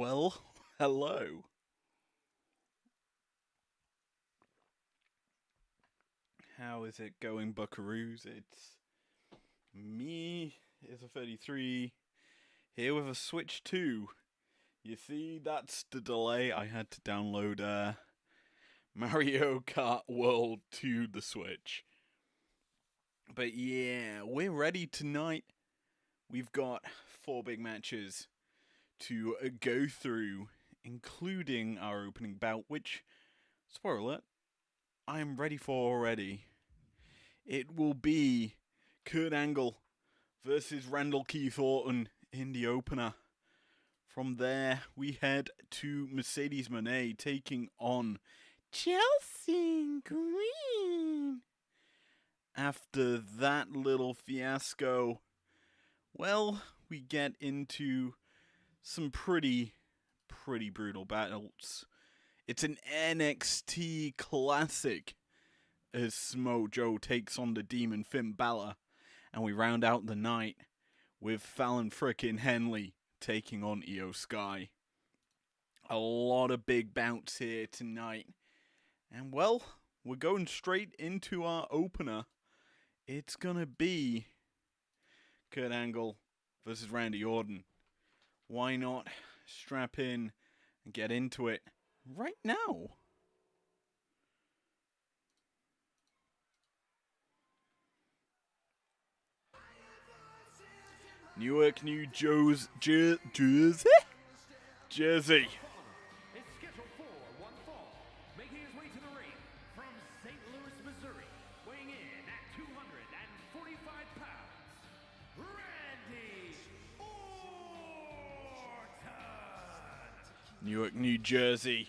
Well, hello. How is it going, buckaroos? It's me, is a 33, here with a Switch 2. You see, that's the delay. I had to download Mario Kart World to the Switch. But yeah, we're ready tonight. We've got 4 big matches to go through, including our opening bout, which, spoiler alert, I'm ready for already. It will be Kurt Angle versus Randall Keith Orton in the opener. From there, we head to Mercedes Moné taking on Chelsea Green. After that little fiasco, well, we get into some pretty brutal battles. It's an NXT classic as Smojo takes on the Demon Finn Balor, and we round out the night with Fallon frickin' Henley taking on Io Sky. A lot of big bouts here tonight, and well, we're going straight into our opener. It's gonna be Kurt Angle versus Randy Orton. Why not strap in and get into it right now? Newark, New Jersey. Jersey? Jersey. Is scheduled for one fall, making his way to the ring from St. Louis, Missouri, weighing in at 245 pounds, Randy Orton. Newark, New Jersey,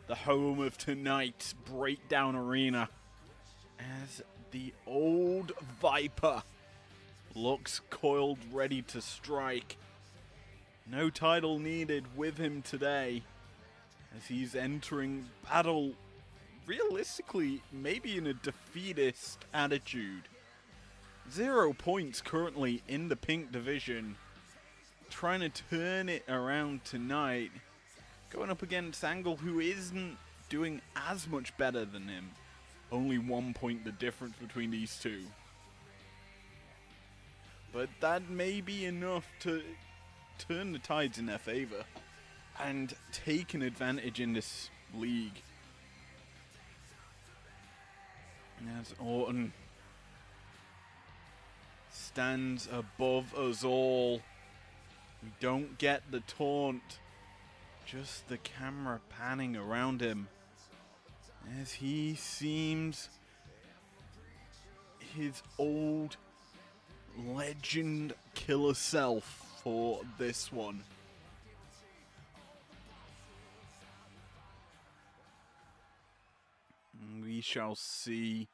the home of tonight's Breakdown Arena, as the old Viper looks coiled, ready to strike. No title needed with him today, as he's entering battle, realistically, maybe in a defeatist attitude. 0 points currently in the pink division, trying to turn it around tonight, going up against Angle, who isn't doing as much better than him. Only 1 point the difference between these two. But that may be enough to turn the tides in their favor and take an advantage in this league. As Orton stands above us all, we don't get the taunt, just the camera panning around him as he seems his old legend killer self for this one. We shall see.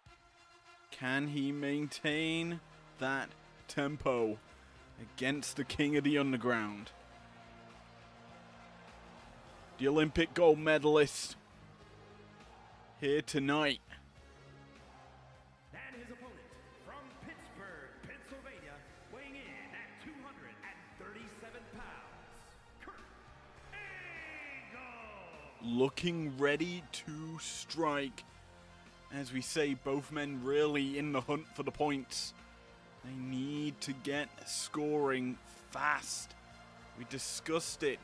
Can he maintain that tempo against the King of the Underground? The Olympic gold medalist here tonight. And his opponent from Pittsburgh, Pennsylvania, weighing in at 237 pounds, Kurt Angle. Looking ready to strike. As we say, both men really in the hunt for the points. They need to get scoring fast. We discussed it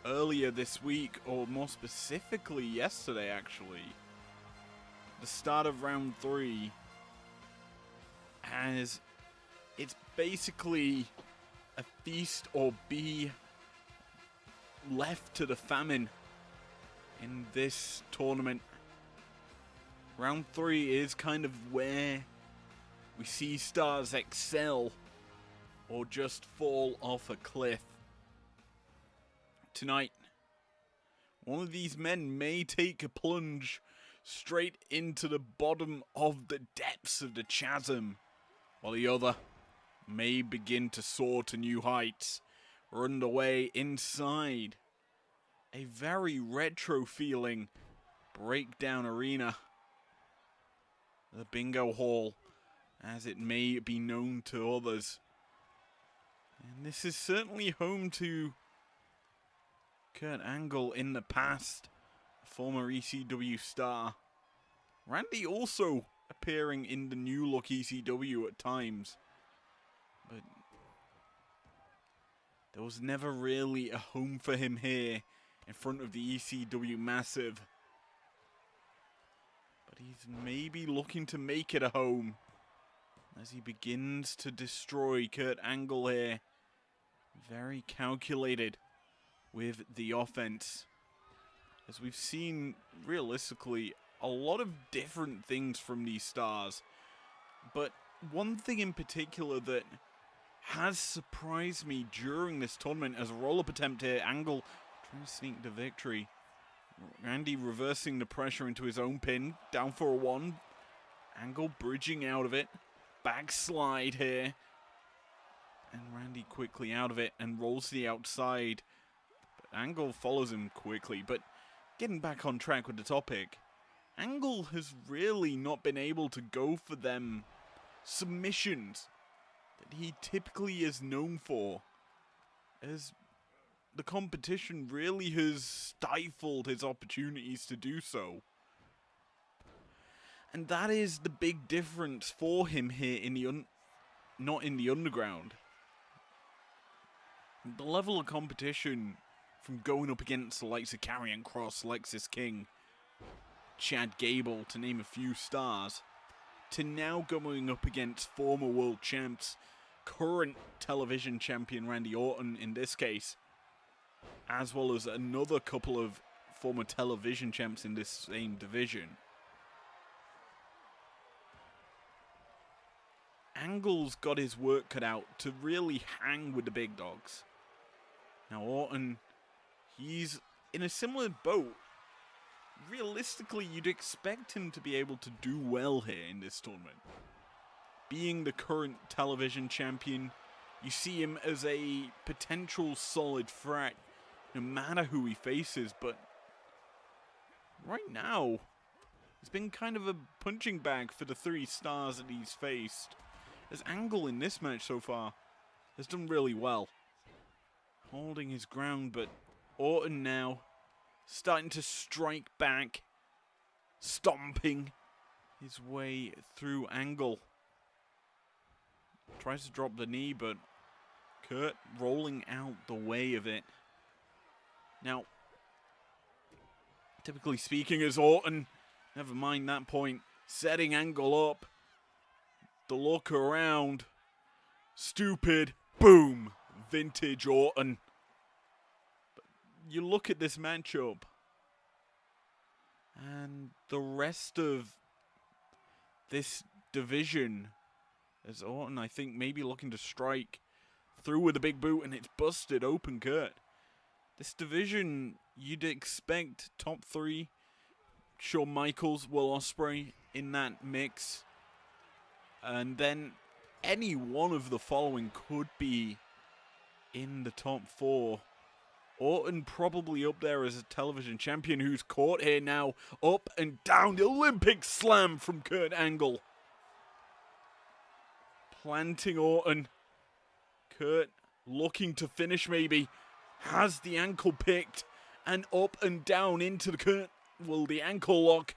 earlier this week, or more specifically yesterday actually. The start of round 3, as it's basically a feast or be left to the famine in this tournament. Round 3 is kind of where we see stars excel or just fall off a cliff. Tonight, one of these men may take a plunge straight into the bottom of the depths of the chasm, while the other may begin to soar to new heights. We're underway inside a very retro feeling breakdown arena. The bingo hall, as it may be known to others. And this is certainly home to Kurt Angle in the past, former ECW star. Randy also appearing in the new look ECW at times. But there was never really a home for him here in front of the ECW Massive. But he's maybe looking to make it a home as he begins to destroy Kurt Angle here. Very calculated with the offense. As we've seen, realistically, a lot of different things from these stars. But one thing in particular that has surprised me during this tournament as a roll-up attempt here. Angle trying to sneak the victory. Randy reversing the pressure into his own pin. Down for a 1. Angle bridging out of it. Backslide here. And Randy quickly out of it and rolls to the outside. But Angle follows him quickly. But getting back on track with the topic, Angle has really not been able to go for them submissions that he typically is known for, as the competition really has stifled his opportunities to do so. And that is the big difference for him here in the not in the underground. The level of competition from going up against the likes of Karrion Kross, Lexis King, Chad Gable, to name a few stars, to now going up against former world champs, current television champion Randy Orton in this case, as well as another couple of former television champs in this same division. Angle's got his work cut out to really hang with the big dogs. Now Orton, he's in a similar boat. Realistically, you'd expect him to be able to do well here in this tournament. Being the current television champion, you see him as a potential solid threat, no matter who he faces, but right now, he's been kind of a punching bag for the 3 stars that he's faced. As Angle in this match so far has done really well, holding his ground, but Orton now starting to strike back, stomping his way through Angle. Tries to drop the knee, but Kurt rolling out the way of it. Now, typically speaking, as Orton, never mind that point, setting Angle up. The look around, stupid, boom, vintage Orton. But you look at this matchup, and the rest of this division, as Orton, I think, maybe looking to strike through with a big boot, and it's busted open Kurt. This division, you'd expect top 3, Shawn Michaels, Will Ospreay in that mix. And then any one of the following could be in the top 4. Orton probably up there as a television champion who's caught here now. Up and down. The Olympic slam from Kurt Angle. Planting Orton. Kurt looking to finish maybe. Has the ankle picked. And up and down into the ankle lock.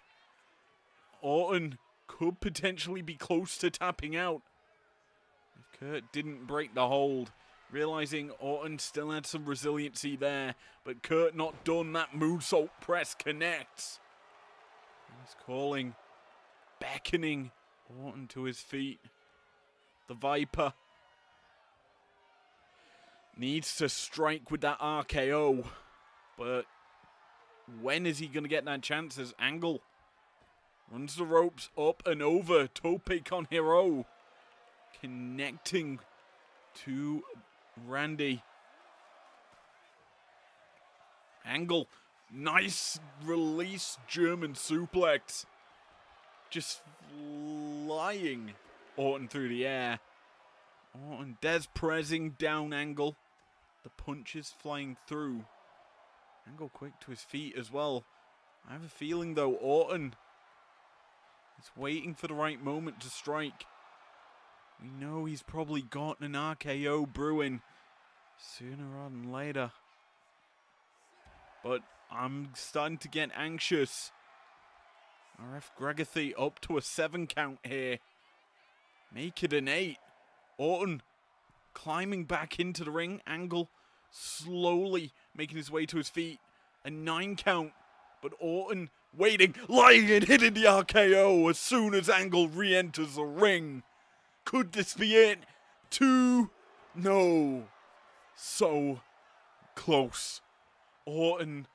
Orton could potentially be close to tapping out if Kurt didn't break the hold. Realizing Orton still had some resiliency there, but Kurt not done. That moonsault press connects. He's calling, beckoning Orton to his feet. The Viper needs to strike with that RKO, but when is he going to get that chance as Angle runs the ropes up and over. Tope con Hero. Connecting to Randy. Angle. Nice release German suplex. Just flying Orton through the air. Orton Des pressing down Angle. The punches flying through. Angle quick to his feet as well. I have a feeling though Orton is waiting for the right moment to strike. We know he's probably got an RKO brewing sooner rather than later. but I'm starting to get anxious. RF Gregathy up to a 7 count here. Make it an 8. Orton climbing back into the ring. Angle slowly making his way to his feet. A 9 count, but Orton waiting, lying and hitting the RKO as soon as Angle re-enters the ring. Could this be it? 2? No. So close. Orton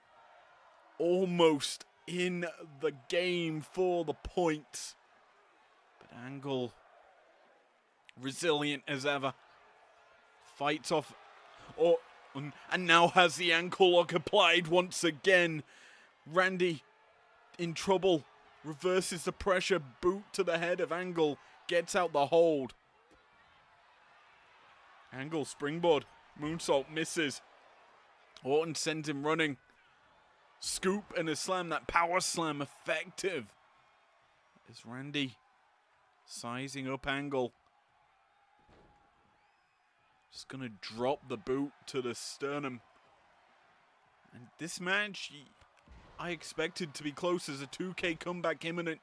almost in the game for the point. But Angle, resilient as ever, fights off Orton and now has the ankle lock applied once again. Randy in trouble, reverses the pressure, boot to the head of Angle, gets out the hold. Angle springboard, moonsault misses. Orton sends him running. Scoop and a slam, that power slam effective. Is Randy sizing up Angle. Just gonna drop the boot to the sternum. And this match, I expected to be close as a 2K comeback imminent.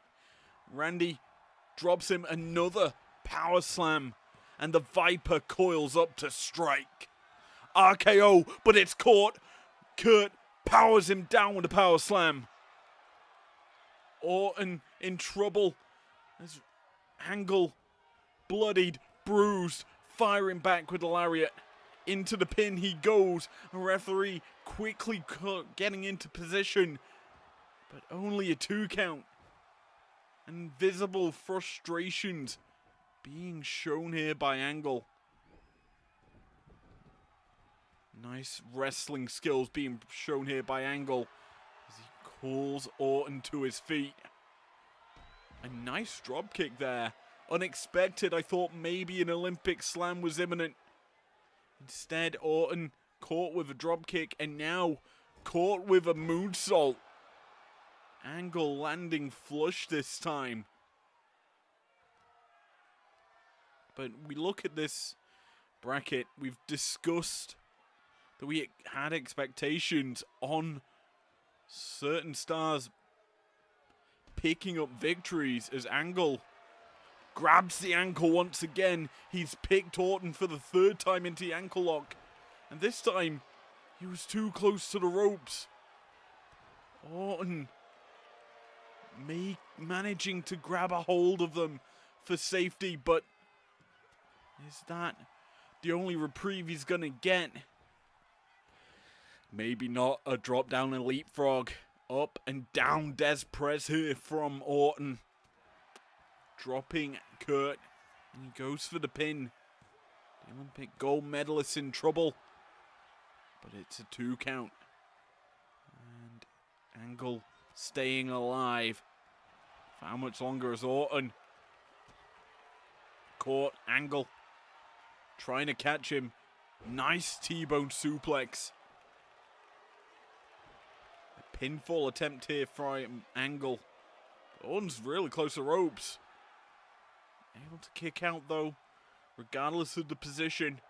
Randy drops him another power slam. And the Viper coils up to strike. RKO, but it's caught. Kurt powers him down with a power slam. Orton in trouble as Angle, bloodied, bruised, firing back with the lariat. Into the pin he goes. A referee quickly getting into position, but only a 2 count. And visible frustrations being shown here by Angle. Nice wrestling skills being shown here by Angle as he calls Orton to his feet. A nice drop kick there. Unexpected. I thought maybe an Olympic slam was imminent. Instead, Orton caught with a drop kick and now caught with a moonsault. Angle landing flush this time. But we look at this bracket, we've discussed that we had expectations on certain stars picking up victories as Angle grabs the ankle once again. He's picked Orton for the 3rd time into the ankle lock. And this time, he was too close to the ropes. Orton managing to grab a hold of them for safety, but is that the only reprieve he's gonna get? Maybe not. A drop down and leapfrog. Up and down Des Press here from Orton. Dropping Kurt. And he goes for the pin. The Olympic gold medalist in trouble. But it's a 2 count. And Angle staying alive. For how much longer is Orton? Caught. Angle trying to catch him. Nice T-bone suplex. A pinfall attempt here from Angle. Orton's really close to ropes. Able to kick out though, regardless of the position.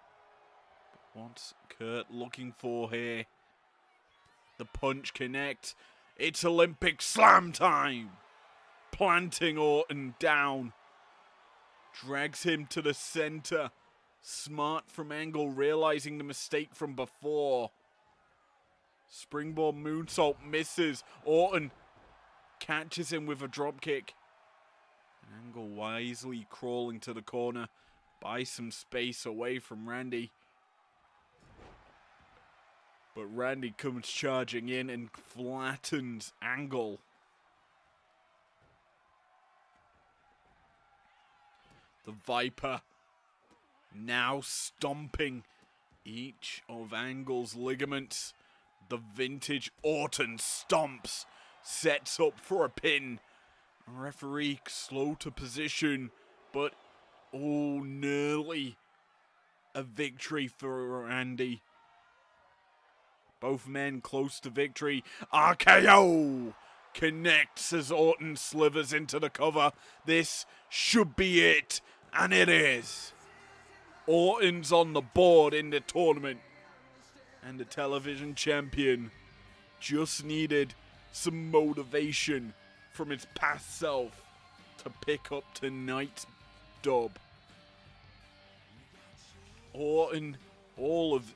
But what's Kurt looking for here? The punch connect. It's Olympic slam time. Planting Orton down. Drags him to the center. Smart from Angle, realizing the mistake from before. Springboard moonsault misses. Orton catches him with a dropkick. Angle wisely crawling to the corner. Buys some space away from Randy. But Randy comes charging in and flattens Angle. The Viper now stomping each of Angle's ligaments. The vintage Orton stomps. Sets up for a pin. Referee slow to position, but nearly a victory for Randy. Both men close to victory. RKO connects as Orton slithers into the cover. This should be it, and it is. Orton's on the board in the tournament, and the television champion just needed some motivation from its past self to pick up tonight's dub. Orton, all of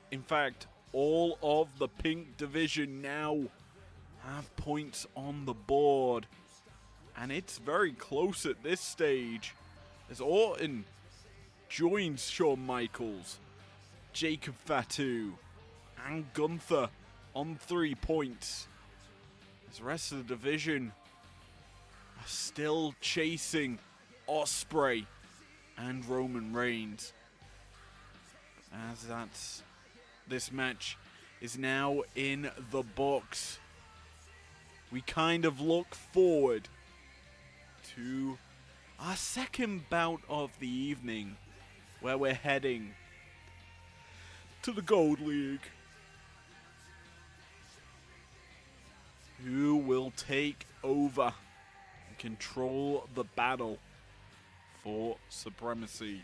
the pink division now have points on the board. And it's very close at this stage as Orton joins Shawn Michaels, Jacob Fatu, and Gunther on 3 points. As the rest of the division are still chasing Ospreay and Roman Reigns. As this match is now in the books, we kind of look forward to our second bout of the evening, where we're heading to the Gold League. Who will take over and control the battle for supremacy?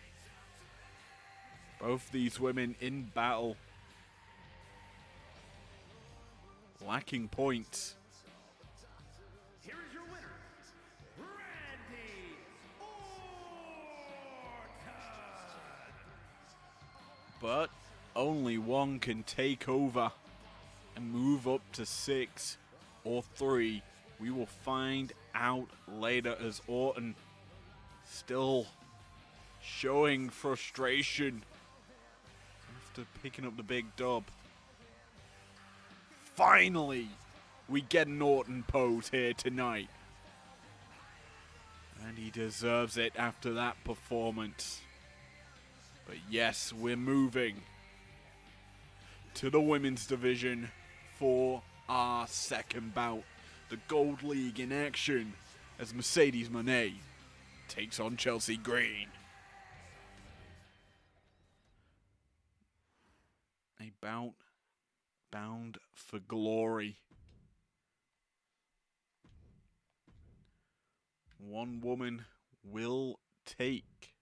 Both these women in battle, lacking points. Here is your winner, Randy Orton. But only one can take over and move up to 6 or 3. We will find out later, as Orton still showing frustration after picking up the big dub. Finally, we get an Orton pose here tonight. And he deserves it after that performance. But yes, we're moving to the women's division for our second bout. The Gold League in action as Mercedes Moné takes on Chelsea Green. A bout bound for glory. One woman will take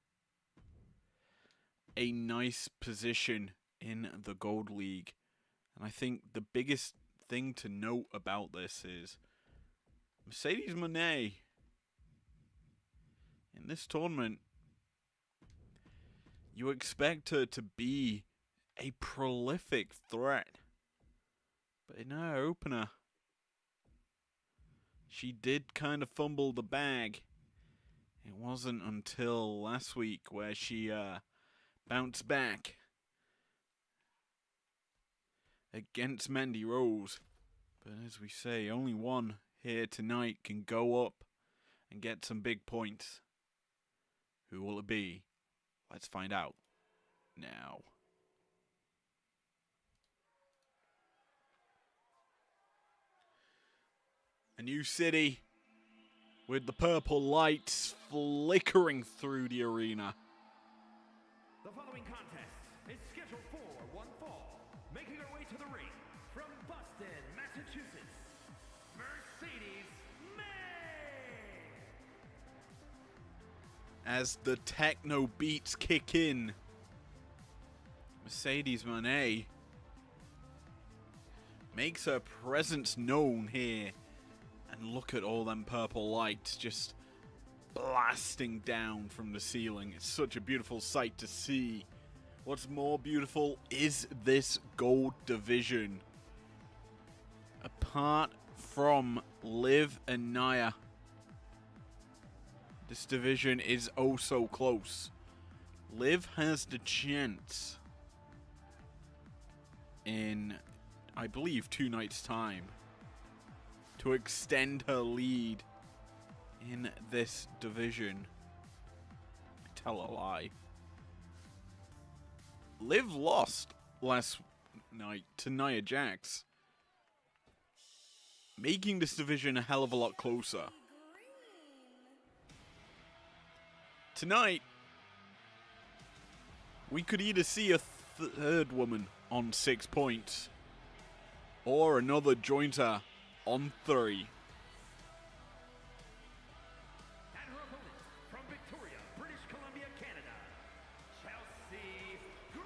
a nice position in the Gold League. And I think the biggest thing to note about this is Mercedes Moné in this tournament, you expect her to be a prolific threat. But in her opener, she did kind of fumble the bag. It wasn't until last week where she bounced back against Mandy Rose. But as we say, only one here tonight can go up and get some big points. Who will it be? Let's find out now. A new city with the purple lights flickering through the arena. The following contest is scheduled for one fall. Making her way to the ring from Boston, Massachusetts, Mercedes May. As the techno beats kick in, Mercedes Moné makes her presence known here. And look at all them purple lights just blasting down from the ceiling. It's such a beautiful sight to see. What's more beautiful is this gold division. Apart from Liv and Nia, this division is oh so close. Liv has the chance in, I believe, 2 nights' time to extend her lead in this division. I tell a lie. Liv lost last night to Nia Jax, making this division a hell of a lot closer. Tonight, we could either see a third woman on 6 points, or another joins her on 3. And her opponent from Victoria, British Columbia, Canada, Chelsea Green.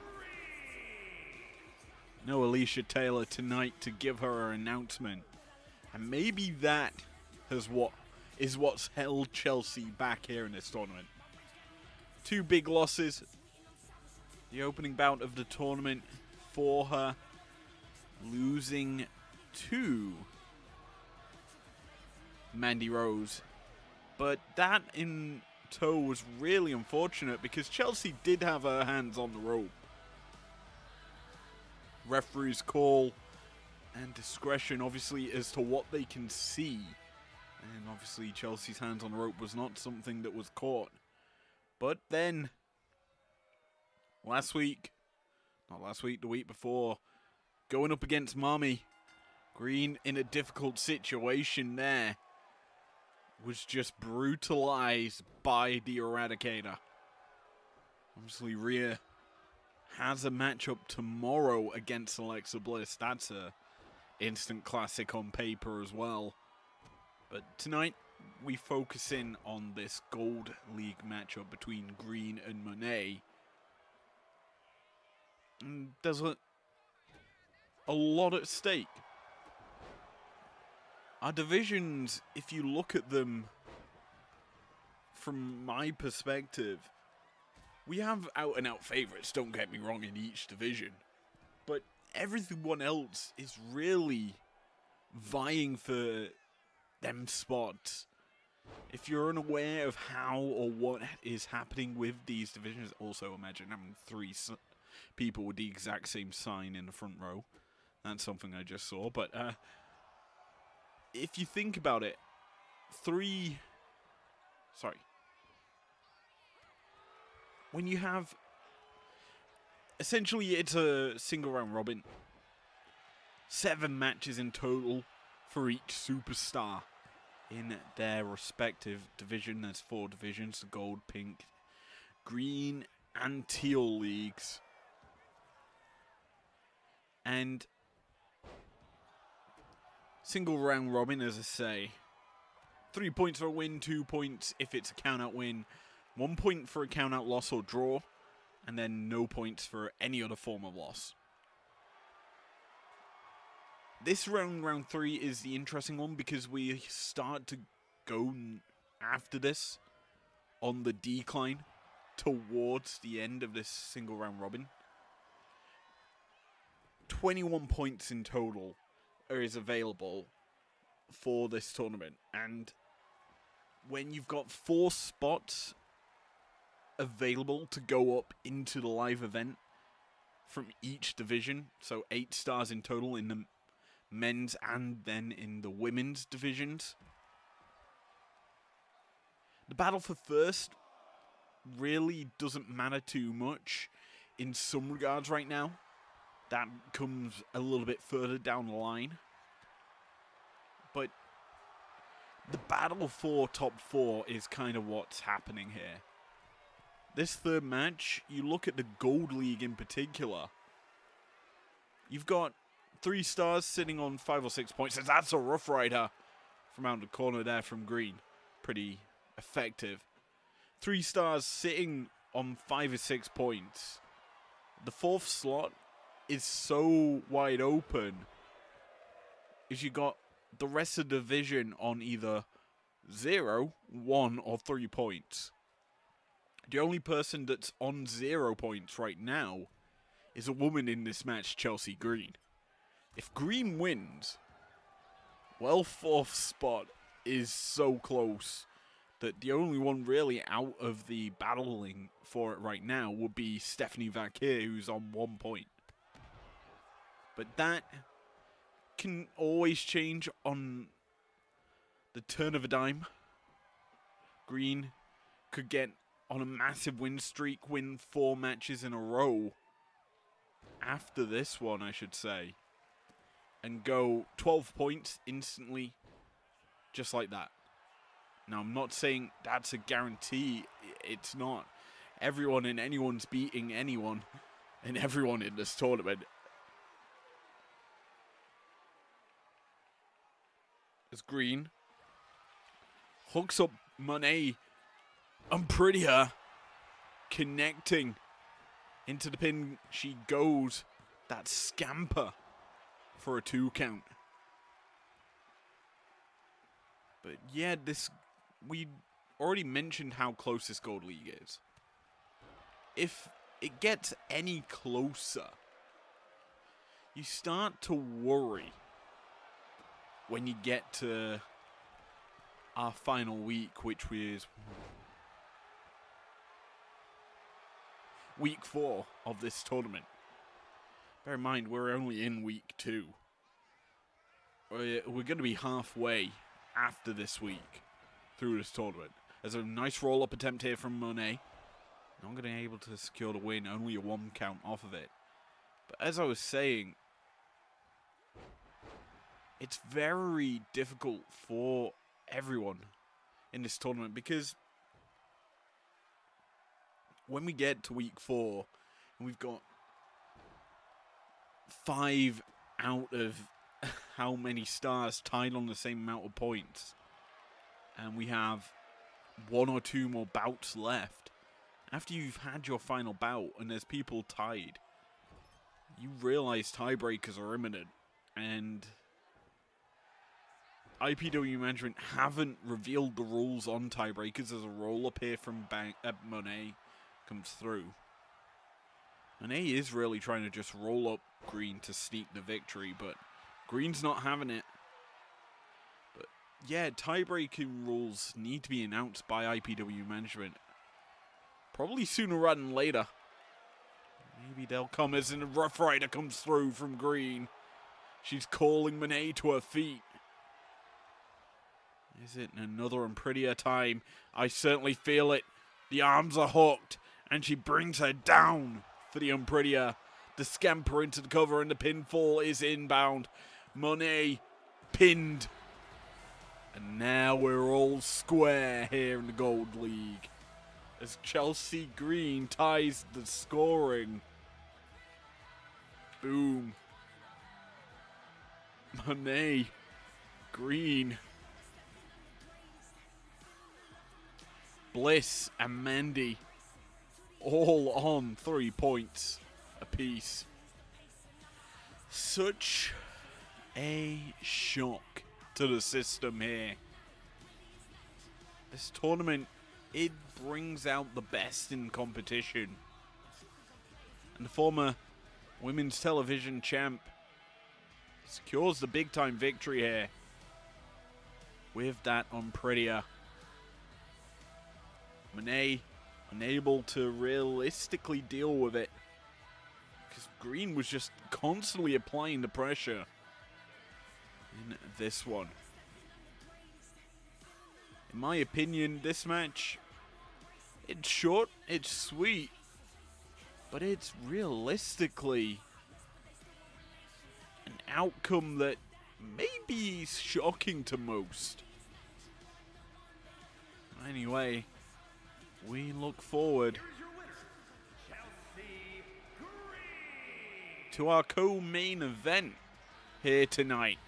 No Alicia Taylor tonight to give her an announcement. And maybe that is what's held Chelsea back here in this tournament. 2 big losses. The opening bout of the tournament for her, losing to Mandy Rose. But that in tow was really unfortunate because Chelsea did have her hands on the rope. Referee's call and discretion, obviously, as to what they can see. And obviously Chelsea's hands on the rope was not something that was caught. But then, the week before, going up against Mommy, Green in a difficult situation there, was just brutalized by the Eradicator. Obviously, Rhea has a matchup tomorrow against Alexa Bliss. That's a instant classic on paper as well. But tonight, we focus in on this Gold League matchup between Green and Monet. And there's a lot at stake. Our divisions, if you look at them from my perspective, we have out-and-out favorites, don't get me wrong, in each division. But everyone else is really vying for them spots. If you're unaware of how or what is happening with these divisions, also imagine having 3 people with the exact same sign in the front row. That's something I just saw, but if you think about it, when you have, essentially it's a single round robin, 7 matches in total for each superstar in their respective division. There's 4 divisions, the gold, pink, green, and teal leagues. And single round robin, as I say, 3 points for a win, 2 points if it's a count-out win, 1 point for a count-out loss or draw, and then no points for any other form of loss. This round 3, is the interesting one because we start to go after this on the decline towards the end of this single round robin. 21 points in total is available for this tournament, and when you've got 4 spots available to go up into the live event from each division, so 8 stars in total in the men's and then in the women's divisions, the battle for first really doesn't matter too much in some regards right now. That comes a little bit further down the line. But the battle for top 4 is kind of what's happening here. This third match, you look at the Gold League in particular. You've got 3 stars sitting on 5 or 6 points. That's a Rough Rider from out the corner there from Green. Pretty effective. 3 stars sitting on 5 or 6 points. The 4th slot is so wide open, is you got the rest of the division on either 0, 1, or 3 points. The only person that's on 0 points right now is a woman in this match, Chelsea Green. If Green wins, well, 4th spot is so close that the only one really out of the battling for it right now would be Stephanie Vakir, who's on 1 point. But that can always change on the turn of a dime. Green could get on a massive win streak, win 4 matches in a row after this one, I should say, and go 12 points instantly, just like that. Now, I'm not saying that's a guarantee. It's not. Everyone and anyone's beating anyone and everyone in this tournament. As Green hooks up Monet and Prettier, connecting into the pin. She goes that scamper for a 2 count. But yeah, we already mentioned how close this Gold League is. If it gets any closer, you start to worry when you get to our final week, which was week 4 of this tournament. Bear in mind, we're only in week 2. We're going to be halfway after this week through this tournament. There's a nice roll-up attempt here from Monet. Not going to be able to secure the win, only a 1 count off of it. But as I was saying, it's very difficult for everyone in this tournament because when we get to week 4 and we've got 5 out of how many stars tied on the same amount of points, and we have 1 or 2 more bouts left, after you've had your final bout and there's people tied, you realize tiebreakers are imminent, and IPW management haven't revealed the rules on tiebreakers as a roll-up here from Monet comes through. Monet is really trying to just roll up Green to sneak the victory, but Green's not having it. But yeah, tiebreaking rules need to be announced by IPW management. Probably sooner rather than later. Maybe they'll come as a Rough Rider comes through from Green. She's calling Monet to her feet. Is it another and prettier time? I certainly feel it. The arms are hooked, and she brings her down for the unprettier. The scamper into the cover, and the pinfall is inbound. Monet pinned. And now we're all square here in the Gold League, as Chelsea Green ties the scoring. Boom. Monet Green. Bliss and Mandy all on 3 points apiece. Such a shock to the system here. This tournament, it brings out the best in competition. And the former women's television champ secures the big time victory here with that unprettier. Monet unable to realistically deal with it because Green was just constantly applying the pressure in this one. In my opinion, this match, it's short, it's sweet, but it's realistically an outcome that maybe is shocking to most. Anyway, we look forward to our co-main event here tonight.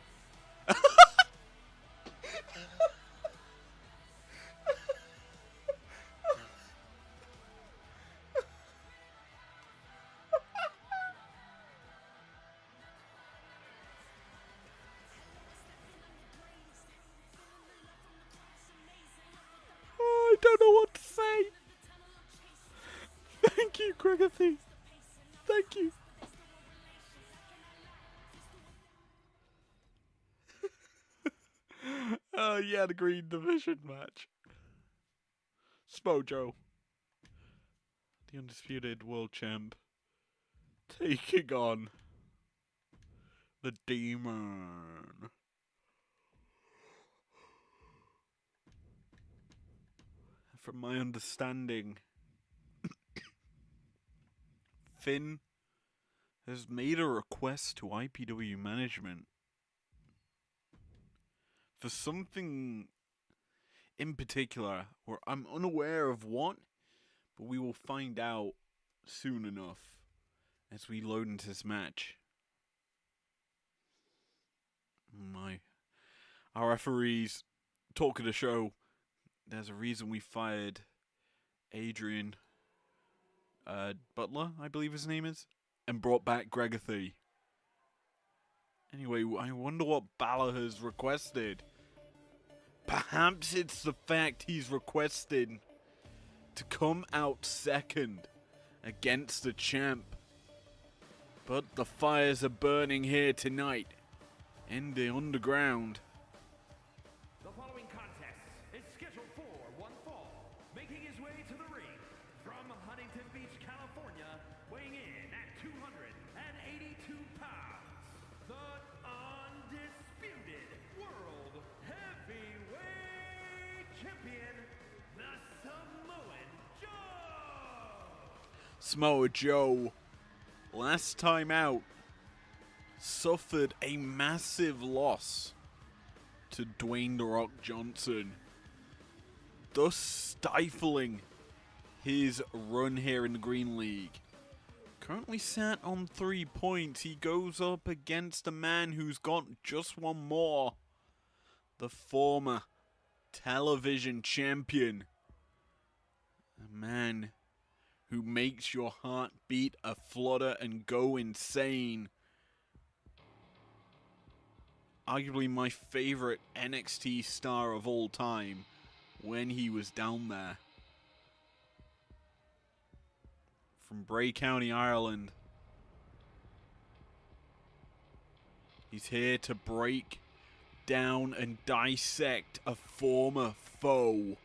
I don't know what to say. Thank you, Gregathy. Thank you. Yeah, the Green Division match. Spojo, the undisputed world champ, taking on the Demon. From my understanding, Finn has made a request to IPW management for something in particular, where I'm unaware of what, but we will find out soon enough as we load into this match. Our referees talk of the show. There's a reason we fired Adrian Butler, I believe his name is, and brought back Gregathy. Anyway, I wonder what Balor has requested. Perhaps it's the fact he's requested to come out second against the champ. But the fires are burning here tonight in the underground. The following contest is scheduled for one fall. Making his way to the ring from Huntington Beach, California, weighing in at 282 pounds, the undisputed World Heavyweight Champion, the Samoan Joe! Samoa Joe, last time out, suffered a massive loss to Dwayne "The Rock" Johnson, thus stifling his run here in the Green League. Currently sat on 3 points, he goes up against a man who's got just one more. The former television champion. A man who makes your heart beat a flutter and go insane. Arguably my favorite NXT star of all time when he was down there. From Bray County, Ireland. He's here to break down and dissect a former foe.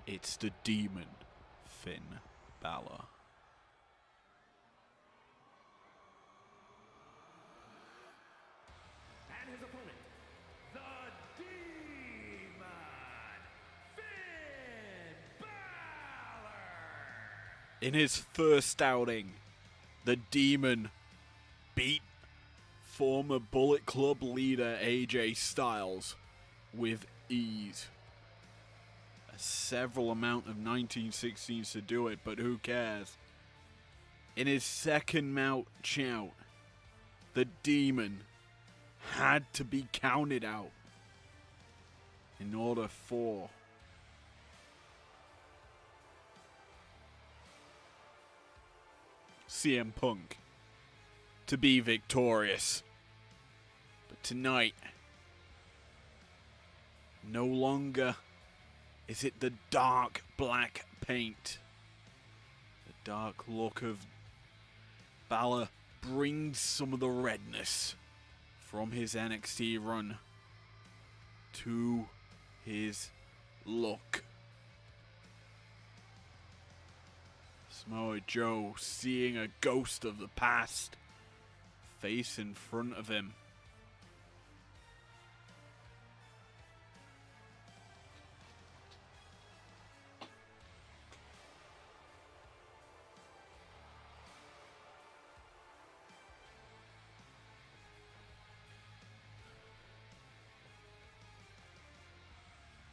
It's the Demon, Finn Balor. And his opponent, the Demon, Finn Balor! In his first outing, the Demon beat former Bullet Club leader AJ Styles with ease. Several amount of 1916s to do it, but who cares? In his second match out, the Demon had to be counted out in order for CM Punk to be victorious. But tonight, no longer is it the dark black paint. The dark look of Balor brings some of the redness from his NXT run to his look. Samoa Joe seeing a ghost of the past face in front of him.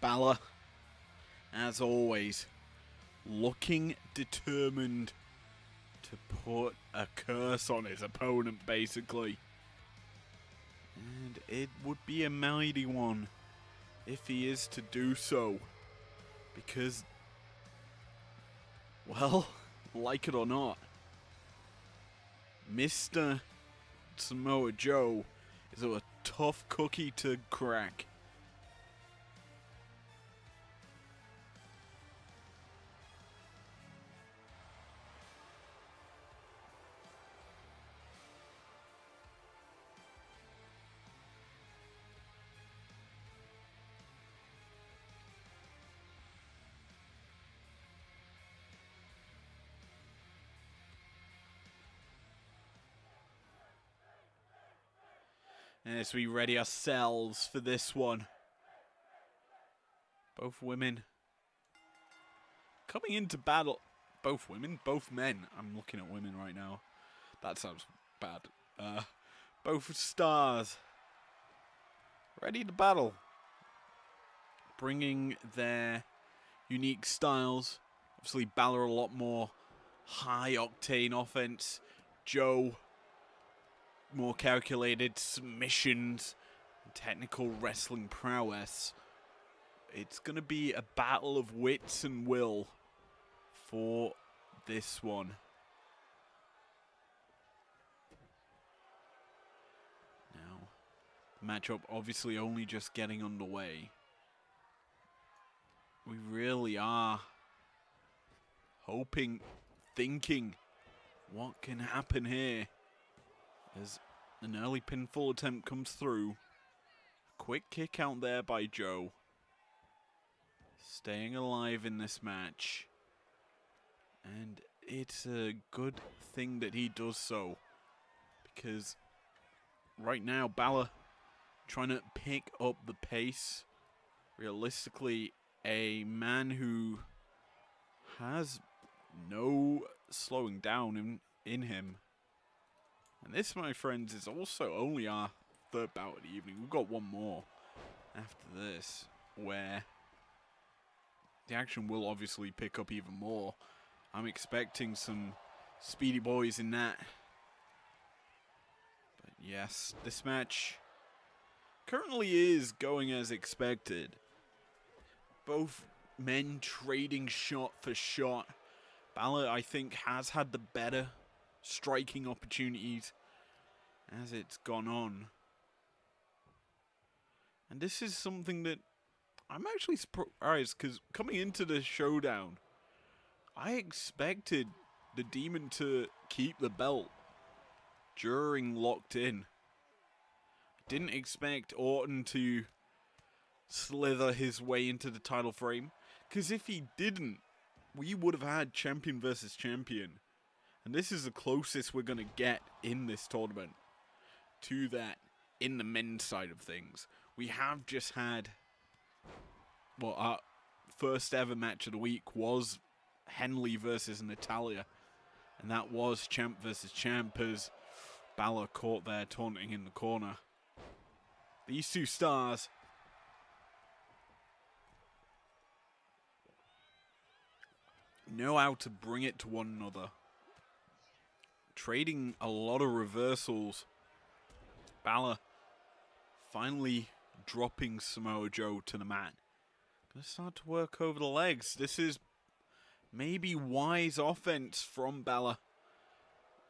Balor, as always, looking determined to put a curse on his opponent, basically. And it would be a mighty one if he is to do so. Because, well, like it or not, Mr. Samoa Joe is a tough cookie to crack. As we ready ourselves for this one. Both women coming into battle. Both women? Both men. I'm looking at women right now. That sounds bad. Both stars ready to battle. Bringing their unique styles. Obviously Balor a lot more high octane offense. Joe more calculated submissions, technical wrestling prowess. It's going to be a battle of wits and will for this one. Now, Matchup obviously only just getting underway. We really are hoping, thinking, what can happen here? As an early pinfall attempt comes through. Quick kick out there by Joe. Staying alive in this match. And it's a good thing that he does so. Because right now, Balor trying to pick up the pace. Realistically, a man who has no slowing down in him. And this, my friends, is also only our third bout of the evening. We've got one more after this, where the action will obviously pick up even more. I'm expecting some speedy boys in that. But yes, this match currently is going as expected. Both men trading shot for shot. Balor, I think, has had the better striking opportunities as it's gone on. And this is something that I'm actually surprised, because coming into the Showdown, I expected the Demon to keep the belt during Locked In. Didn't expect Orton to slither his way into the title frame, because if he didn't, we would have had champion versus champion. And this is the closest we're going to get in this tournament to that in the men's side of things. We have just had, well, our first ever match of the week was Henley versus Natalia. And that was champ versus champ, as Balor caught there taunting in the corner. These two stars know how to bring it to one another. Trading a lot of reversals. Balor finally dropping Samoa Joe to the mat. Gonna start to work over the legs. This is maybe wise offense from Balor.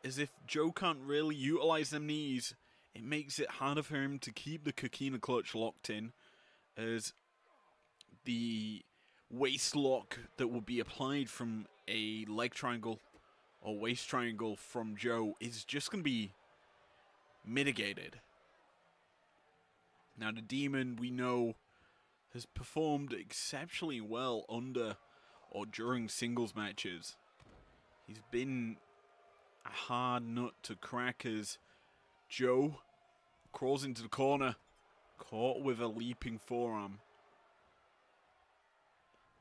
As if Joe can't really utilize them knees, it makes it harder for him to keep the coquina clutch locked in, as the waist lock that will be applied from a leg triangle or waist triangle from Joe is just going to be mitigated. Now, the Demon, we know, has performed exceptionally well under or during singles matches. He's been a hard nut to crack as Joe crawls into the corner, caught with a leaping forearm.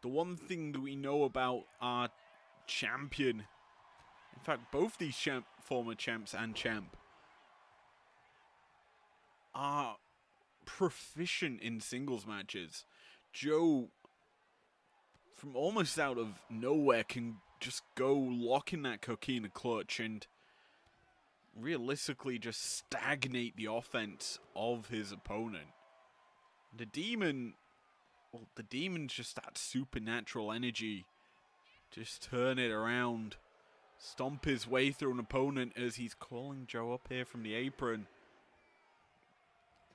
The one thing that we know about our champion, in fact, both these former champs and champ, are proficient in singles matches. Joe, from almost out of nowhere, can just go lock in that coquina clutch and realistically just stagnate the offense of his opponent. The Demon, well, the Demon's just that supernatural energy. Just turn it around. Stomp his way through an opponent as he's calling Joe up here from the apron.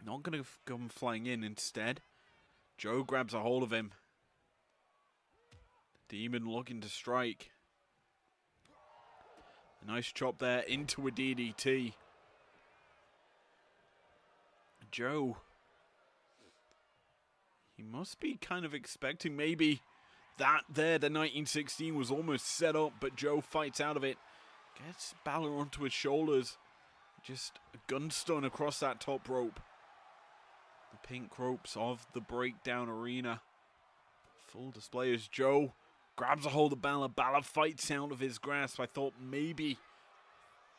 Not going to come flying in. Instead, Joe grabs a hold of him. Demon looking to strike. A nice chop there into a DDT. Joe, he must be kind of expecting maybe that there, the 1916 was almost set up, but Joe fights out of it. Gets Balor onto his shoulders. Just a gunstone across that top rope. The pink ropes of the breakdown arena. Full display as Joe grabs a hold of Balor. Balor fights out of his grasp. I thought maybe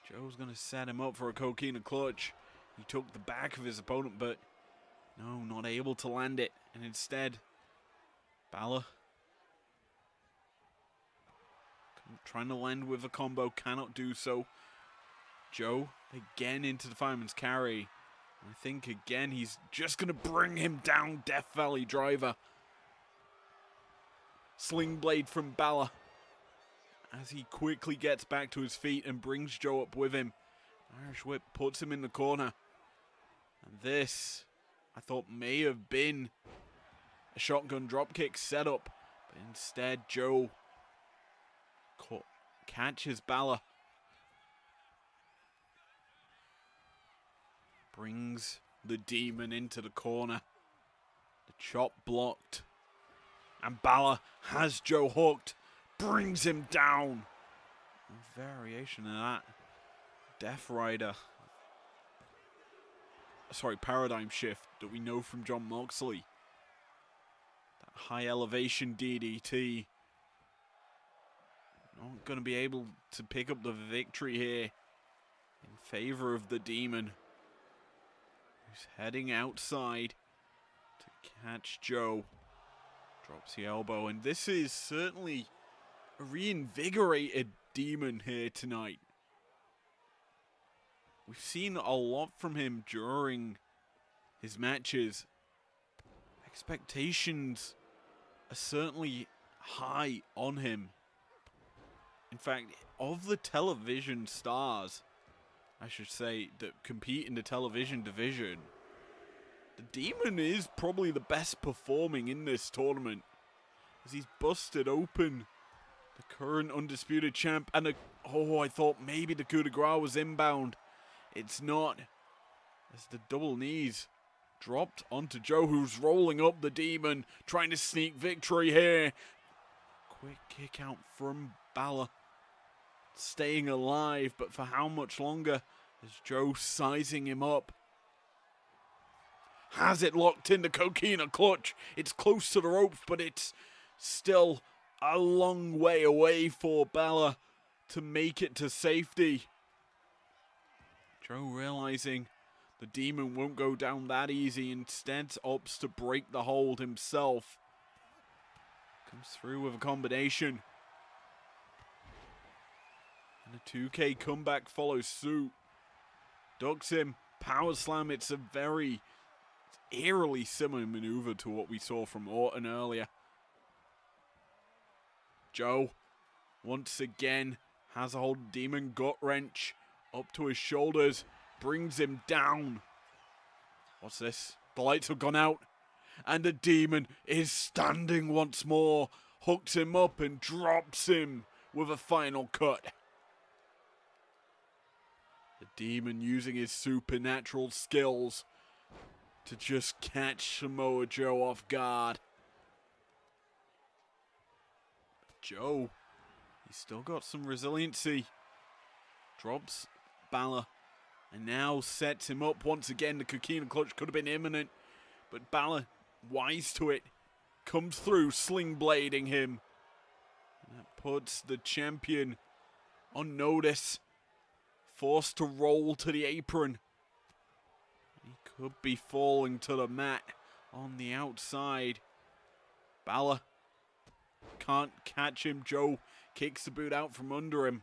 Joe's going to set him up for a coquina clutch. He took the back of his opponent, but no, not able to land it. And instead, Balor trying to land with a combo, cannot do so. Joe again into the fireman's carry. I think again he's just going to bring him down. Death Valley driver. Sling blade from Balor as he quickly gets back to his feet and brings Joe up with him. Irish whip puts him in the corner. And this I thought may have been a shotgun dropkick setup, but instead Joe catches Balor. Brings the Demon into the corner. The chop blocked. And Balor has Joe hooked. Brings him down. A variation of that. Death Rider. Sorry, paradigm shift that we know from Jon Moxley. That high elevation DDT. Not going to be able to pick up the victory here in favor of the Demon, who's heading outside to catch Joe. Drops the elbow, and this is certainly a reinvigorated Demon here tonight. We've seen a lot from him during his matches. Expectations are certainly high on him. In fact, of the television stars, I should say, that compete in the television division, the Demon is probably the best performing in this tournament, as he's busted open the current undisputed champ. And I thought maybe the coup de grace was inbound. It's not, as the double knees dropped onto Joe, who's rolling up the Demon, trying to sneak victory here. Quick kick out from Balor. Staying alive, but for how much longer? As Joe sizing him up. Has it locked in the coquina clutch. It's close to the ropes, but it's still a long way away for Balor to make it to safety. Joe realizing the Demon won't go down that easy, instead opts to break the hold himself. Comes through with a combination. And a 2K comeback follows suit. Ducks him, power slam. It's a very eerily similar maneuver to what we saw from Orton earlier. Joe, once again, has a hold Demon gut wrench up to his shoulders, brings him down. What's this? The lights have gone out, and the Demon is standing once more, hooks him up and drops him with a final cut. The Demon using his supernatural skills to just catch Samoa Joe off guard. Joe, he's still got some resiliency. Drops Balor and now sets him up once again. The coquina clutch could have been imminent, but Balor, wise to it, comes through sling blading him. And that puts the champion on notice. Forced to roll to the apron. He could be falling to the mat on the outside. Balor can't catch him. Joe kicks the boot out from under him.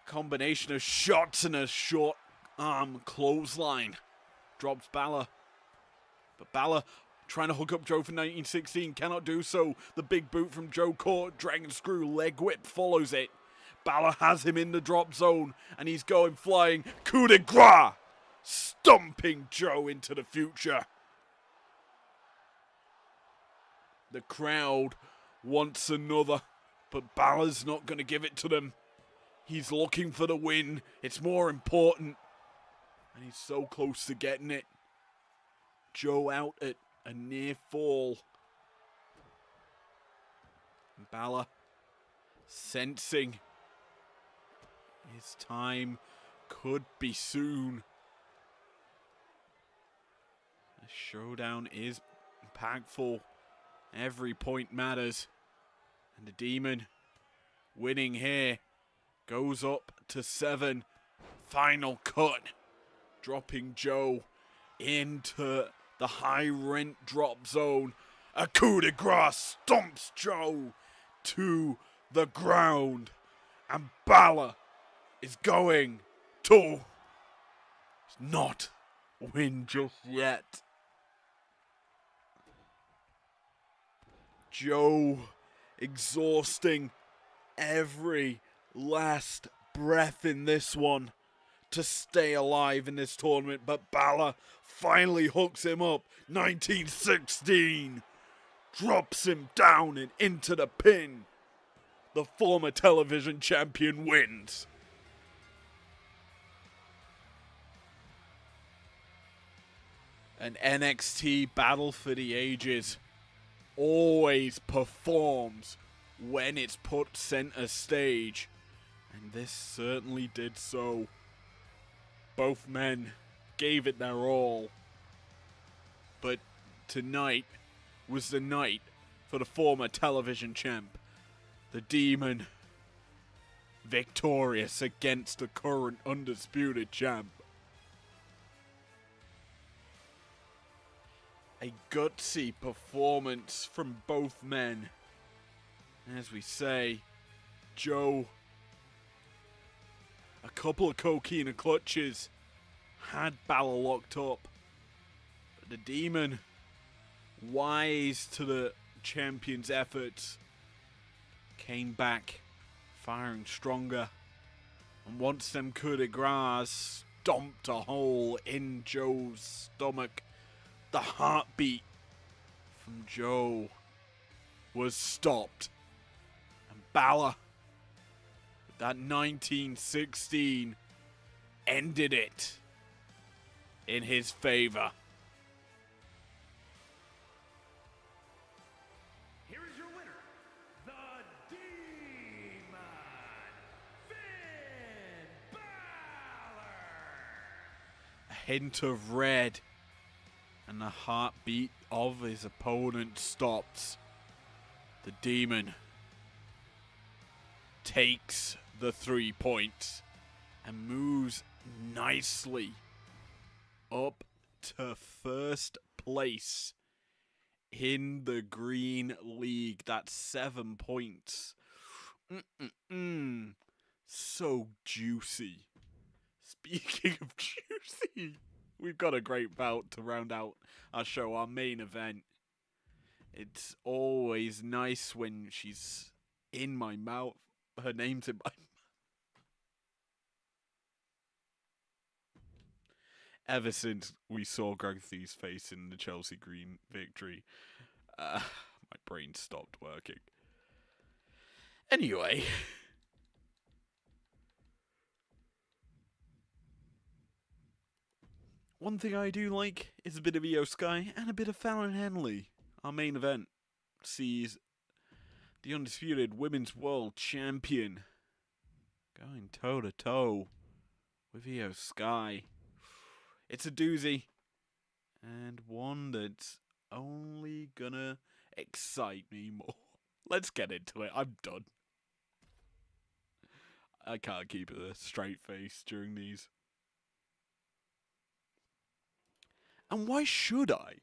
Combination of shots and a short arm clothesline. Drops Balor. But Balor trying to hook up Joe for 1916, cannot do so. The big boot from Joe caught, dragon screw, leg whip follows it. Balor has him in the drop zone, and he's going flying. Coup de grace! Stomping Joe into the future. The crowd wants another, but Balor's not going to give it to them. He's looking for the win. It's more important. And he's so close to getting it. Joe out at a near fall. Balor sensing his time could be soon. The showdown is impactful. Every point matters. And the Demon winning here goes up to 7. Final cut. Dropping Joe into the high rent drop zone. A coup de grace stomps Joe to the ground. And Balor is going to not win just yet. Joe exhausting every last breath in this one to stay alive in this tournament, but Balor finally hooks him up. 1916 drops him down and into the pin. The former television champion wins. An NXT Battle for the Ages always performs when it's put center stage, and this certainly did so. Both men gave it their all, but tonight was the night for the former television champ, the Demon, victorious against the current undisputed champ. A gutsy performance from both men. As we say, Joe, a couple of coquina clutches, had Balor locked up. But the Demon, wise to the champion's efforts, came back, firing stronger. And once them coup de grace stomped a hole in Joe's stomach, the heartbeat from Joe was stopped. And Balor, with that 1916, ended it in his favor. Here is your winner, the Demon, Finn Balor. A hint of red, and the heartbeat of his opponent stops. The Demon takes the 3 points and moves nicely up to first place in the Green League. That's 7 points. So juicy. Speaking of juicy, we've got a great bout to round out our show, our main event. It's always nice when she's in my mouth. Her name's in my mouth. Ever since we saw Grothy's face in the Chelsea Green victory, my brain stopped working. Anyway, one thing I do like is a bit of Io Sky and a bit of Fallon Henley. Our main event sees the undisputed Women's World Champion going toe-to-toe with Io Sky. It's a doozy, and one that's only gonna excite me more. Let's get into it. I'm done. I can't keep a straight face during these. And why should I?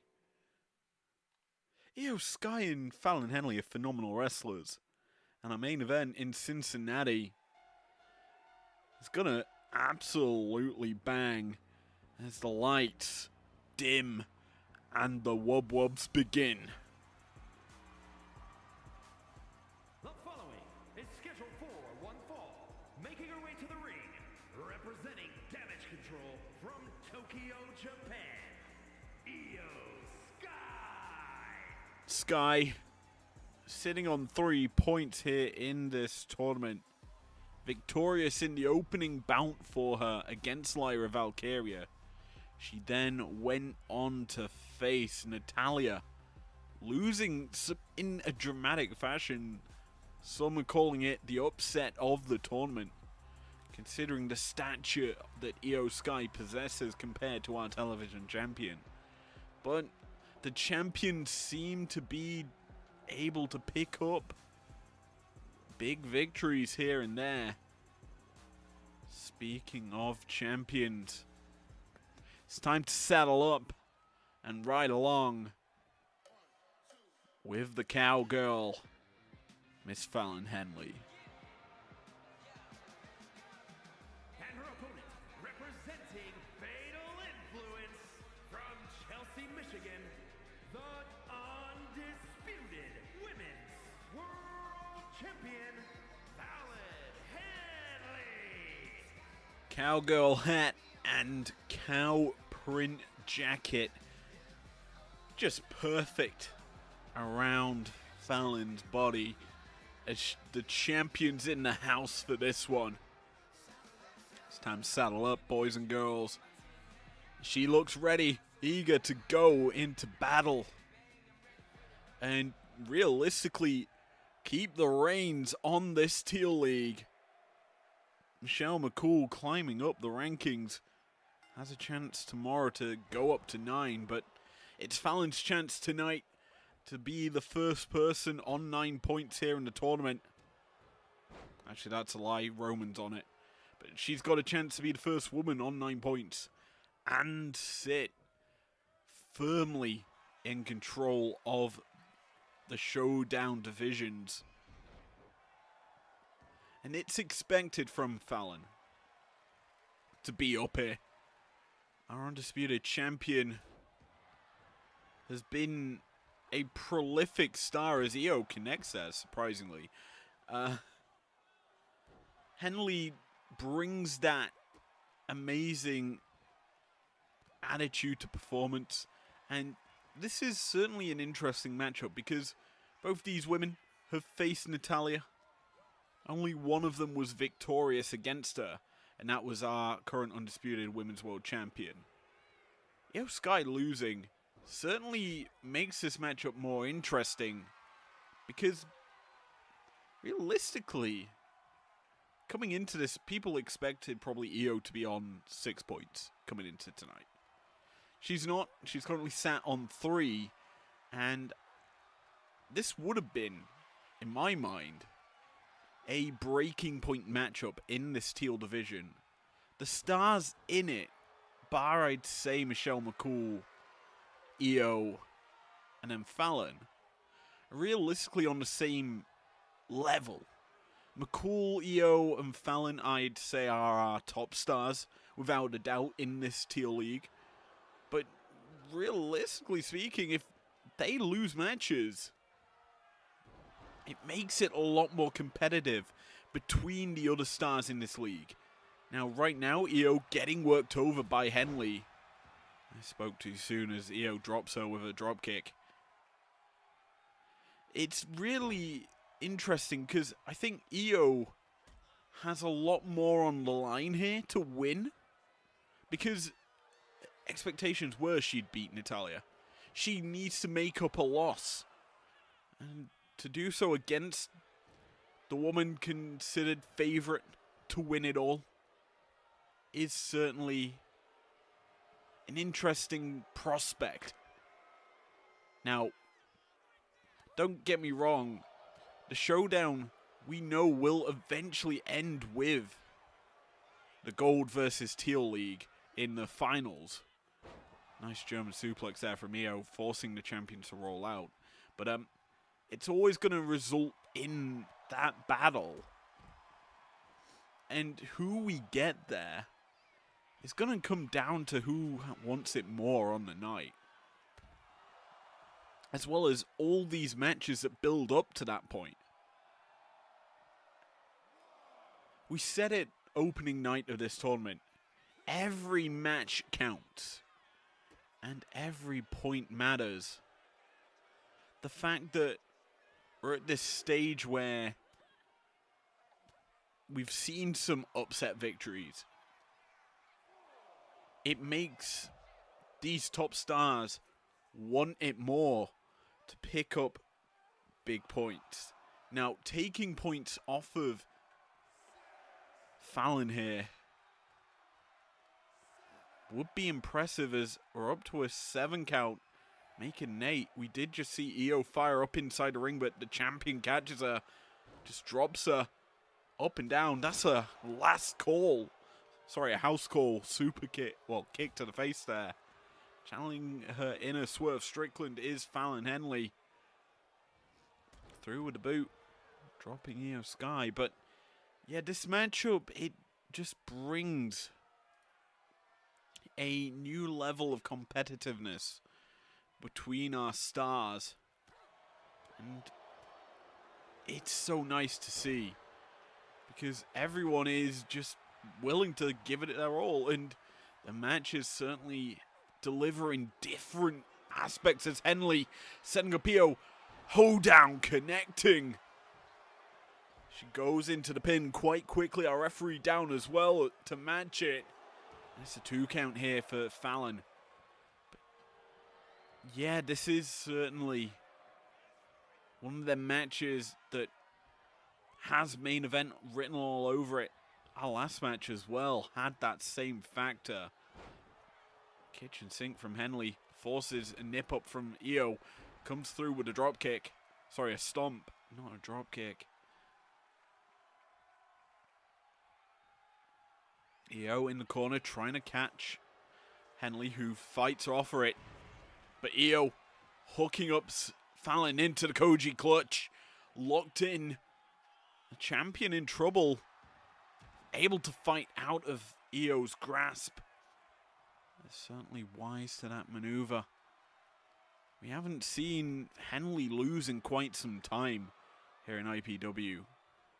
Io Sky and Fallon Henley are phenomenal wrestlers, and our main event in Cincinnati is gonna absolutely bang as the lights dim and the wub-wubs begin. The following is scheduled for one fall, making her way to the ring, representing Damage Control from Tokyo, Japan, Io Sky. Sky sitting on 3 points here in this tournament. Victorious in the opening bout for her against Lyra Valkyria. She then went on to face Natalya, losing in a dramatic fashion. Some are calling it the upset of the tournament, considering the stature that Io Sky possesses compared to our television champion. But the champion seemed to be able to pick up big victories here and there. Speaking of champions, it's time to saddle up and ride along with the cowgirl, Miss Fallon Henley. And her opponent, representing Fatal Influence from Chelsea, Michigan, the undisputed Women's World Champion, Fallon Henley. Cowgirl hat and cow print jacket. Just perfect around Fallon's body. As the champion's in the house for this one. It's time to saddle up, boys and girls. She looks ready, eager to go into battle. And realistically, keep the reins on this Teal League. Michelle McCool climbing up the rankings. Has a chance tomorrow to go up to 9, but it's Fallon's chance tonight to be the first person on 9 points here in the tournament. Actually, that's a lie. Roman's on it. But she's got a chance to be the first woman on 9 points. And sit firmly in control of the Showdown divisions. And it's expected from Fallon to be up here. Our undisputed champion has been a prolific star, as EO connects there, surprisingly. Henley brings that amazing attitude to performance, and this is certainly an interesting matchup because both these women have faced Natalya. Only one of them was victorious against her, and that was our current undisputed Women's World Champion. Io Sky losing certainly makes this matchup more interesting because realistically, coming into this, people expected probably Io to be on 6 points coming into tonight. She's not. She's currently sat on 3, and this would have been, in my mind, a breaking point matchup in this Teal division. The stars in it, bar I'd say Michelle McCool, Io, and then Fallon, are realistically on the same level. McCool, Io, and Fallon, I'd say, are our top stars, without a doubt, in this Teal League. But realistically speaking, if they lose matches, it makes it a lot more competitive between the other stars in this league. Now, right now, Io getting worked over by Henley. I spoke too soon as Io drops her with a drop kick. It's really interesting because I think Io has a lot more on the line here to win. Because expectations were she'd beat Natalya. She needs to make up a loss. And to do so against the woman considered favorite to win it all is certainly an interesting prospect. Now, don't get me wrong, the Showdown we know will eventually end with the Gold versus Teal League in the finals. Nice German suplex there from Io, forcing the champion to roll out. But it's always going to result in that battle. And who we get there is going to come down to who wants it more on the night. As well as all these matches that build up to that point. We said it opening night of this tournament. Every match counts. And every point matters. The fact that we're at this stage where we've seen some upset victories, it makes these top stars want it more to pick up big points. Now, taking points off of Fallon here would be impressive as we're up to a 7 count, making 8. We did just see Io fire up inside the ring, but the champion catches her, just drops her up and down. That's a last call. Sorry, a house call super kick. Well, kick to the face there. Channeling her inner Swerve Strickland is Fallon Henley. Through with the boot, dropping Io Sky. But yeah, this matchup, it just brings a new level of competitiveness between our stars. And it's so nice to see. Because everyone is just willing to give it their all, and the match is certainly delivering different aspects as Henley setting up Io. Showdown connecting. She goes into the pin quite quickly. Our referee down as well to match it. It's a 2 count here for Fallon. But yeah, this is certainly one of the matches that has main event written all over it. Our last match as well had that same factor. Kitchen sink from Henley. Forces a nip up from Io. Comes through with a drop kick. Sorry, a stomp, not a drop kick. Io in the corner trying to catch Henley, who fights her off for it. But Io hooking up Fallon into the Koji clutch. Locked in. The champion in trouble. Able to fight out of Io's grasp. They're certainly wise to that maneuver. We haven't seen Henley lose in quite some time here in IPW.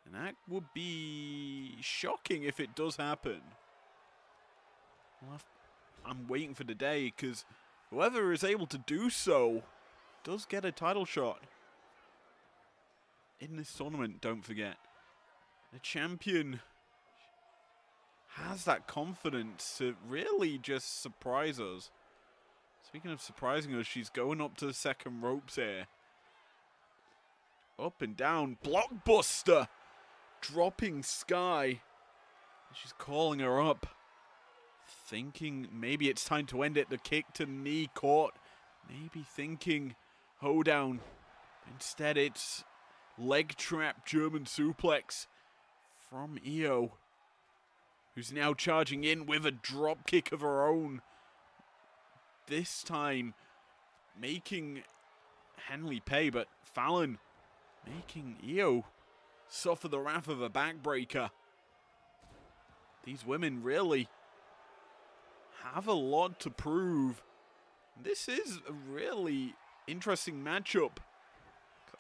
And that would be shocking if it does happen. I'm waiting for the day, because whoever is able to do so does get a title shot in this tournament, don't forget. The champion has that confidence to really just surprise us. Speaking of surprising us, she's going up to the second ropes here. Up and down. Blockbuster! Dropping Sky. She's calling her up. Thinking maybe it's time to end it. The kick to the knee caught. Maybe thinking Showdown. Instead it's leg trap German suplex from Io. Who's now charging in with a drop kick of her own. This time making Henley pay, but Fallon making Io suffer the wrath of a backbreaker. These women really have a lot to prove. This is a really interesting matchup.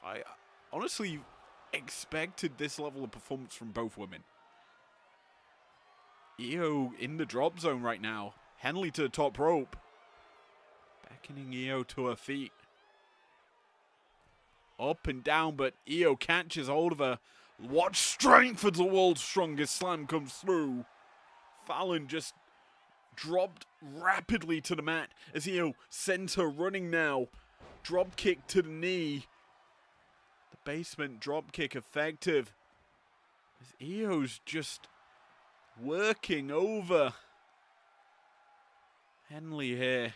I honestly expected this level of performance from both women. Io in the drop zone right now. Henley to the top rope. Beckoning Io to her feet. Up and down, but Io catches hold of her. What strength for the world's strongest slam comes through. Fallon just dropped rapidly to the mat as Io sends her running now. Drop kick to the knee. The basement drop kick effective. As Io's just working over Henley here.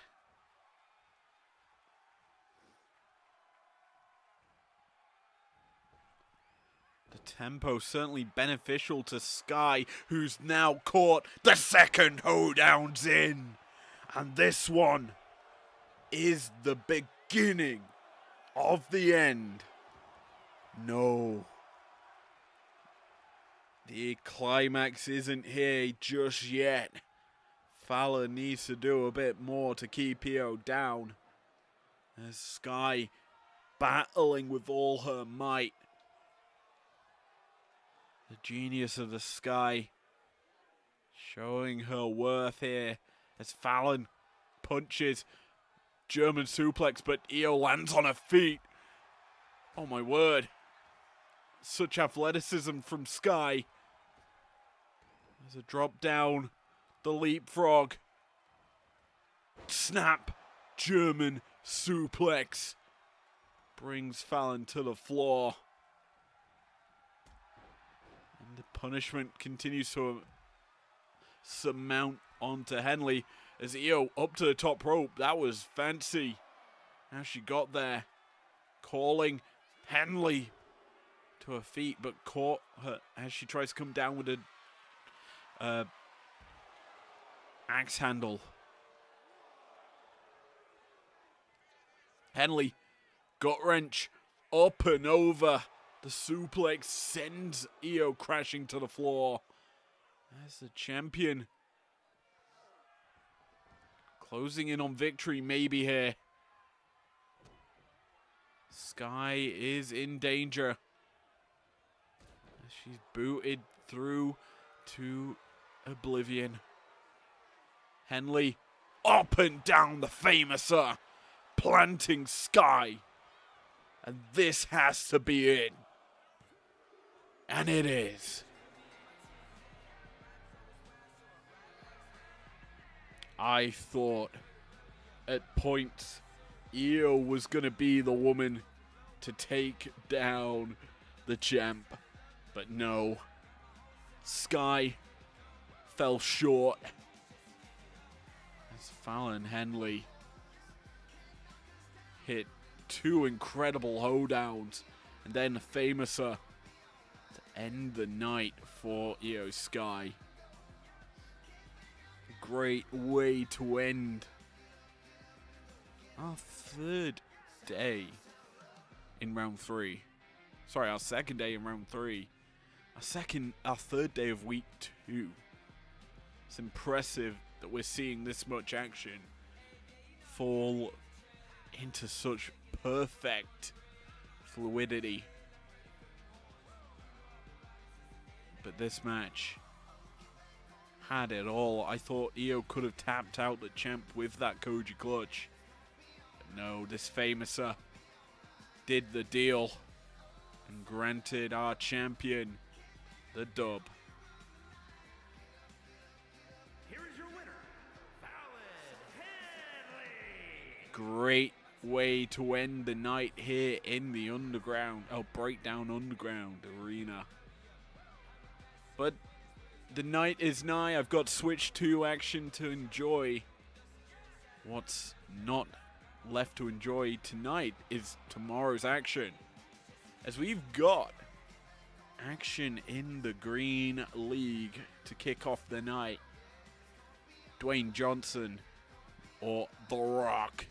The tempo certainly beneficial to Sky, who's now caught. The second Showdown's in. And this one is the beginning of the end. No. The climax isn't here just yet. Fallon needs to do a bit more to keep Io down. As Sky battling with all her might. The genius of the Sky showing her worth here as Fallon punches. German suplex, but Io lands on her feet. Oh my word. Such athleticism from Sky. There's a drop down. The leapfrog. Snap. German suplex. Brings Fallon to the floor. And the punishment continues to surmount onto Henley as Io up to the top rope. That was fancy. How she got there. Calling Henley to her feet, but caught her as she tries to come down with a axe handle. Henley, gut wrench, up and over. The suplex sends Io crashing to the floor. As the champion closing in on victory maybe here. Sky is in danger. She's booted through to Oblivion. Henley up and down the famouser, planting Sky. And this has to be it. And it is. I thought at points Io was going to be the woman to take down the champ. But no. Sky fell short as Fallon Henley hit two incredible hoedowns and then a famouser to end the night for Io Sky. Great way to end our third day in round 3. Sorry, our second day in round 3. Our third day of week 2. It's impressive that we're seeing this much action fall into such perfect fluidity. But this match had it all. I thought Io could have tapped out the champ with that Koji clutch. But no, this famouser did the deal and granted our champion the dub. Here is your winner, Fallon Henley. Great way to end the night here in the Breakdown Underground Arena. But the night is nigh. I've got Switch 2 action to enjoy. What's not left to enjoy tonight is tomorrow's action, as we've got action in the Green League to kick off the night. Dwayne Johnson, or The Rock,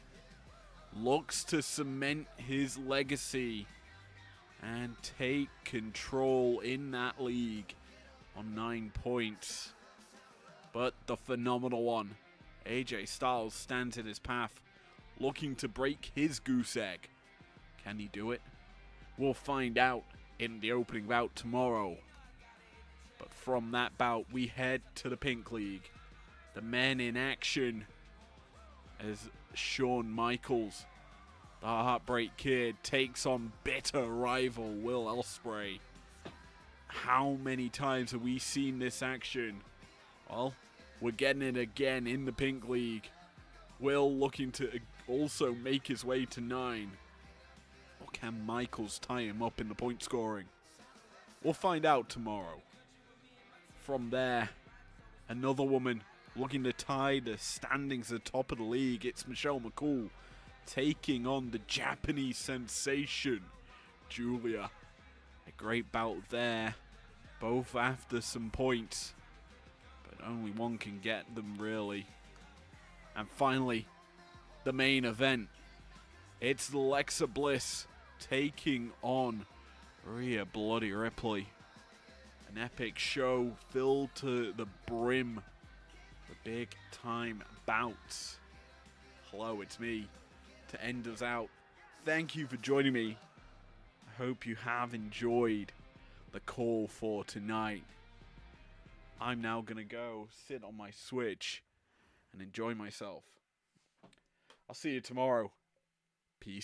looks to cement his legacy and take control in that league on 9 points. But the phenomenal one, AJ Styles, stands in his path, looking to break his goose egg. Can he do it? We'll find out in the opening bout tomorrow. But from that bout, we head to the Pink League. The men in action as Shawn Michaels, the Heartbreak Kid, takes on bitter rival Will Ospreay. How many times have we seen this action? Well, we're getting it again in the Pink League. Will looking to also make his way to 9. Or can Michaels tie him up in the point scoring? We'll find out tomorrow. From there, another woman looking to tie the standings at the top of the league. It's Michelle McCool taking on the Japanese sensation, Julia. A great bout there, both after some points, but only one can get them really. And finally, the main event. It's Alexa Bliss taking on Rhea Bloody Ripley. An epic show filled to the brim with big time bouts. Hello, it's me to end us out. Thank you for joining me. I hope you have enjoyed the call for tonight. I'm now going to go sit on my Switch and enjoy myself. I'll see you tomorrow. Peace.